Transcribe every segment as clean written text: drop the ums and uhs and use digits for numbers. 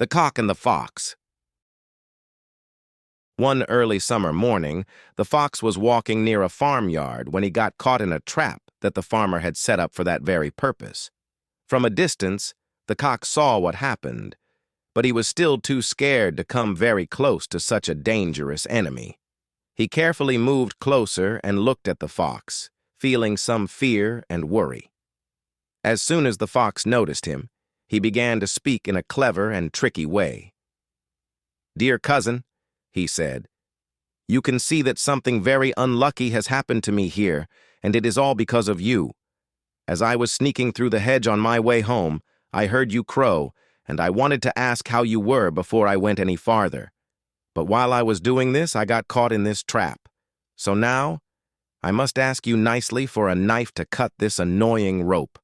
The Cock and the Fox. One early summer morning, the fox was walking near a farmyard when he got caught in a trap that the farmer had set up for that very purpose. From a distance, the cock saw what happened, but he was still too scared to come very close to such a dangerous enemy. He carefully moved closer and looked at the fox, feeling some fear and worry. As soon as the fox noticed him, he began to speak in a clever and tricky way. "Dear cousin," he said, "you can see that something very unlucky has happened to me here, and it is all because of you. As I was sneaking through the hedge on my way home, I heard you crow, and I wanted to ask how you were before I went any farther. But while I was doing this, I got caught in this trap. So now, I must ask you nicely for a knife to cut this annoying rope,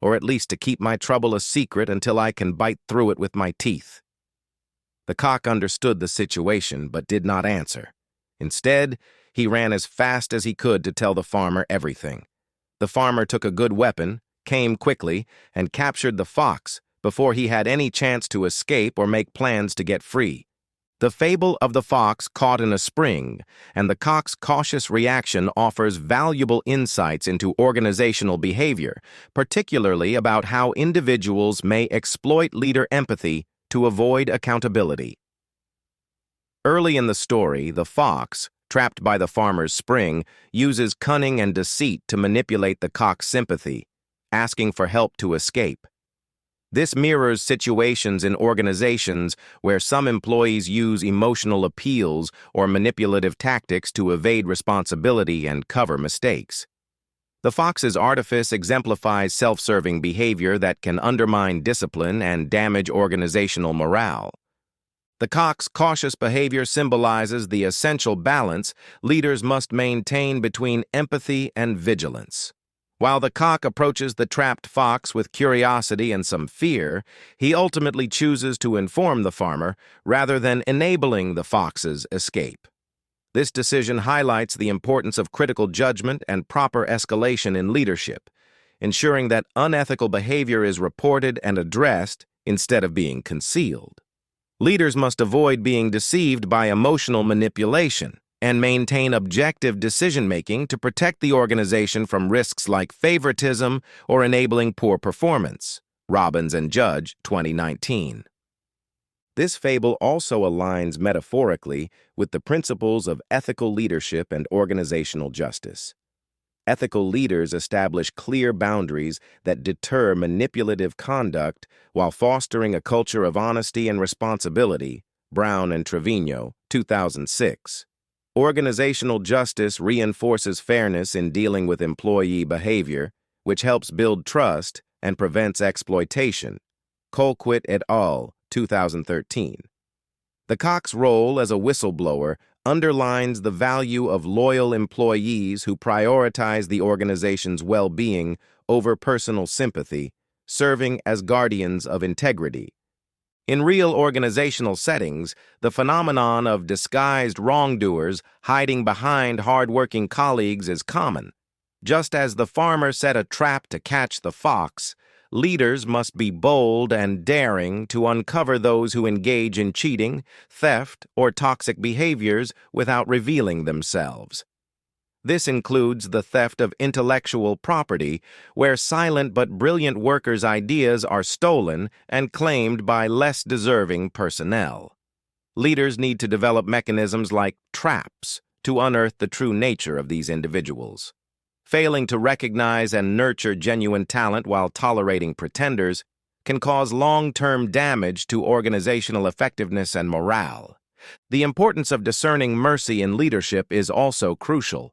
or at least to keep my trouble a secret until I can bite through it with my teeth." The cock understood the situation but did not answer. Instead, he ran as fast as he could to tell the farmer everything. The farmer took a good weapon, came quickly, and captured the fox before he had any chance to escape or make plans to get free. The fable of the fox caught in a spring and the cock's cautious reaction offers valuable insights into organizational behavior, particularly about how individuals may exploit leader empathy to avoid accountability. Early in the story, the fox, trapped by the farmer's spring, uses cunning and deceit to manipulate the cock's sympathy, asking for help to escape. This mirrors situations in organizations where some employees use emotional appeals or manipulative tactics to evade responsibility and cover mistakes. The fox's artifice exemplifies self-serving behavior that can undermine discipline and damage organizational morale. The cock's cautious behavior symbolizes the essential balance leaders must maintain between empathy and vigilance. While the cock approaches the trapped fox with curiosity and some fear, he ultimately chooses to inform the farmer rather than enabling the fox's escape. This decision highlights the importance of critical judgment and proper escalation in leadership, ensuring that unethical behavior is reported and addressed instead of being concealed. Leaders must avoid being deceived by emotional manipulation and maintain objective decision-making to protect the organization from risks like favoritism or enabling poor performance. Robbins and Judge, 2019. This fable also aligns metaphorically with the principles of ethical leadership and organizational justice. Ethical leaders establish clear boundaries that deter manipulative conduct while fostering a culture of honesty and responsibility. Brown and Trevino, 2006. Organizational justice reinforces fairness in dealing with employee behavior, which helps build trust and prevents exploitation. Colquitt et al., 2013. The cock's role as a whistleblower underlines the value of loyal employees who prioritize the organization's well-being over personal sympathy, serving as guardians of integrity. In real organizational settings, the phenomenon of disguised wrongdoers hiding behind hard-working colleagues is common. Just as the farmer set a trap to catch the fox, leaders must be bold and daring to uncover those who engage in cheating, theft, or toxic behaviors without revealing themselves. This includes the theft of intellectual property, where silent but brilliant workers' ideas are stolen and claimed by less deserving personnel. Leaders need to develop mechanisms like traps to unearth the true nature of these individuals. Failing to recognize and nurture genuine talent while tolerating pretenders can cause long-term damage to organizational effectiveness and morale. The importance of discerning mercy in leadership is also crucial.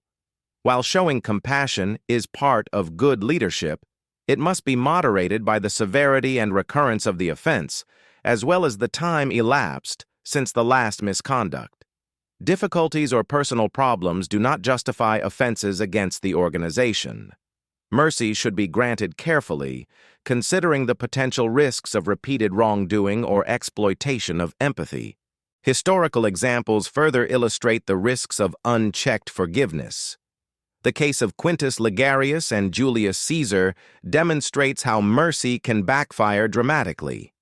While showing compassion is part of good leadership, it must be moderated by the severity and recurrence of the offense, as well as the time elapsed since the last misconduct. Difficulties or personal problems do not justify offenses against the organization. Mercy should be granted carefully, considering the potential risks of repeated wrongdoing or exploitation of empathy. Historical examples further illustrate the risks of unchecked forgiveness. The case of Quintus Ligarius and Julius Caesar demonstrates how mercy can backfire dramatically.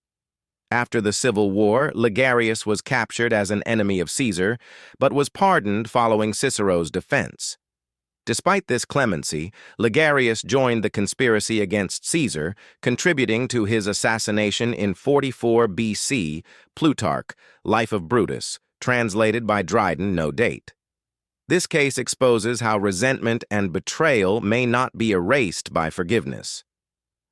After the Civil War, Ligarius was captured as an enemy of Caesar, but was pardoned following Cicero's defense. Despite this clemency, Ligarius joined the conspiracy against Caesar, contributing to his assassination in 44 BC, Plutarch, Life of Brutus, translated by Dryden, no date. This case exposes how resentment and betrayal may not be erased by forgiveness.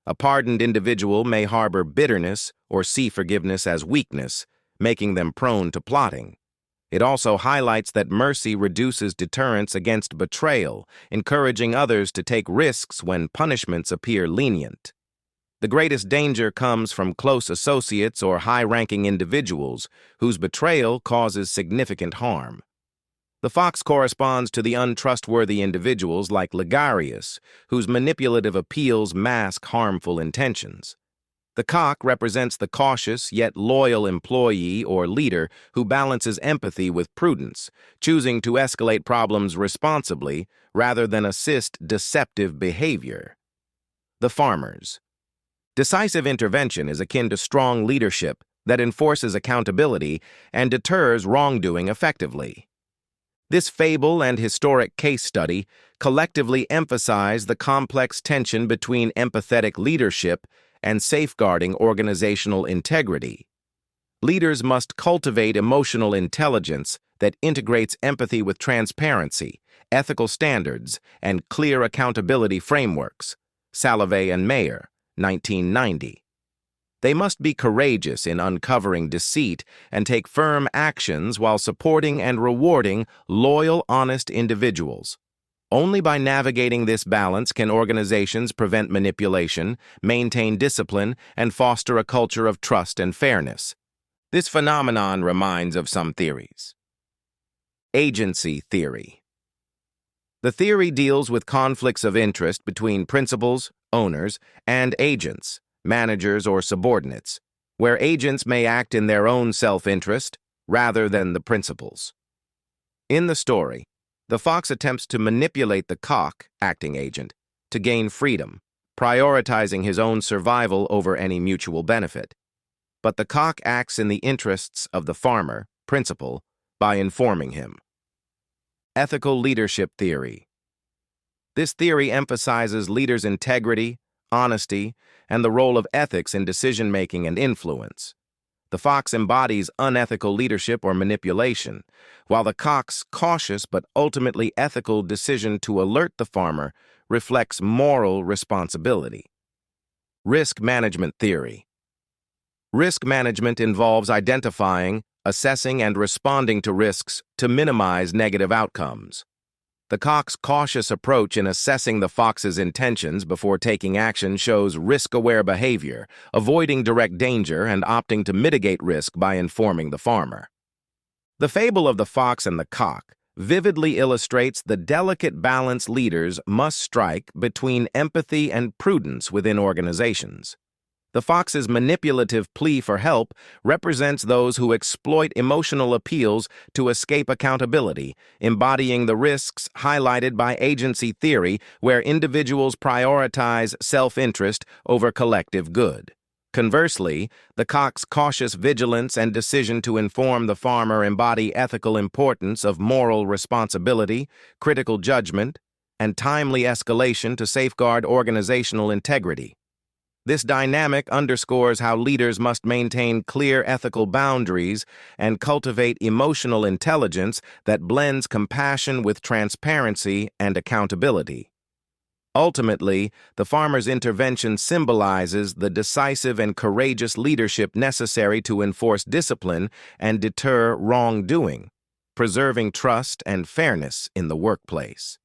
A pardoned individual may harbor bitterness or see forgiveness as weakness, making them prone to plotting. It also highlights that mercy reduces deterrence against betrayal, encouraging others to take risks when punishments appear lenient. The greatest danger comes from close associates or high-ranking individuals whose betrayal causes significant harm. The fox corresponds to the untrustworthy individuals like Ligarius, whose manipulative appeals mask harmful intentions. The cock represents the cautious yet loyal employee or leader who balances empathy with prudence, choosing to escalate problems responsibly rather than assist deceptive behavior. The farmers. Decisive intervention is akin to strong leadership that enforces accountability and deters wrongdoing effectively. This fable and historic case study collectively emphasize the complex tension between empathetic leadership and safeguarding organizational integrity. Leaders must cultivate emotional intelligence that integrates empathy with transparency, ethical standards, and clear accountability frameworks. Salovey and Mayer, 1990. They must be courageous in uncovering deceit and take firm actions while supporting and rewarding loyal, honest individuals. Only by navigating this balance can organizations prevent manipulation, maintain discipline, and foster a culture of trust and fairness. This phenomenon reminds of some theories. Agency theory. The theory deals with conflicts of interest between principals, owners, and agents, managers or subordinates, where agents may act in their own self-interest rather than the principals. In the story, the fox attempts to manipulate the cock, acting agent, to gain freedom, prioritizing his own survival over any mutual benefit. But the cock acts in the interests of the farmer, principal, by informing him. Ethical leadership theory. This theory emphasizes leaders' integrity, honesty, and the role of ethics in decision-making and influence. The fox embodies unethical leadership or manipulation, while the cock's cautious but ultimately ethical decision to alert the farmer reflects moral responsibility. Risk management theory. Risk management involves identifying, assessing, and responding to risks to minimize negative outcomes. The cock's cautious approach in assessing the fox's intentions before taking action shows risk-aware behavior, avoiding direct danger and opting to mitigate risk by informing the farmer. The fable of the fox and the cock vividly illustrates the delicate balance leaders must strike between empathy and prudence within organizations. The fox's manipulative plea for help represents those who exploit emotional appeals to escape accountability, embodying the risks highlighted by agency theory, where individuals prioritize self-interest over collective good. Conversely, the cock's cautious vigilance and decision to inform the farmer embody ethical importance of moral responsibility, critical judgment, and timely escalation to safeguard organizational integrity. This dynamic underscores how leaders must maintain clear ethical boundaries and cultivate emotional intelligence that blends compassion with transparency and accountability. Ultimately, the farmer's intervention symbolizes the decisive and courageous leadership necessary to enforce discipline and deter wrongdoing, preserving trust and fairness in the workplace.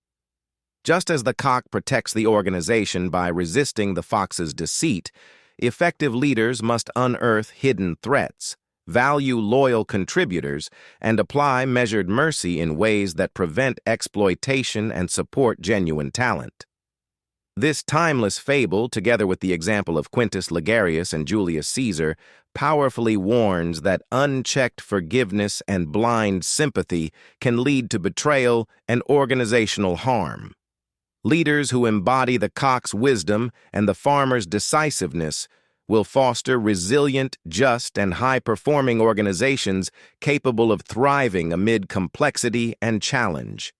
Just as the cock protects the organization by resisting the fox's deceit, effective leaders must unearth hidden threats, value loyal contributors, and apply measured mercy in ways that prevent exploitation and support genuine talent. This timeless fable, together with the example of Quintus Ligarius and Julius Caesar, powerfully warns that unchecked forgiveness and blind sympathy can lead to betrayal and organizational harm. Leaders who embody the cock's wisdom and the farmer's decisiveness will foster resilient, just, and high-performing organizations capable of thriving amid complexity and challenge.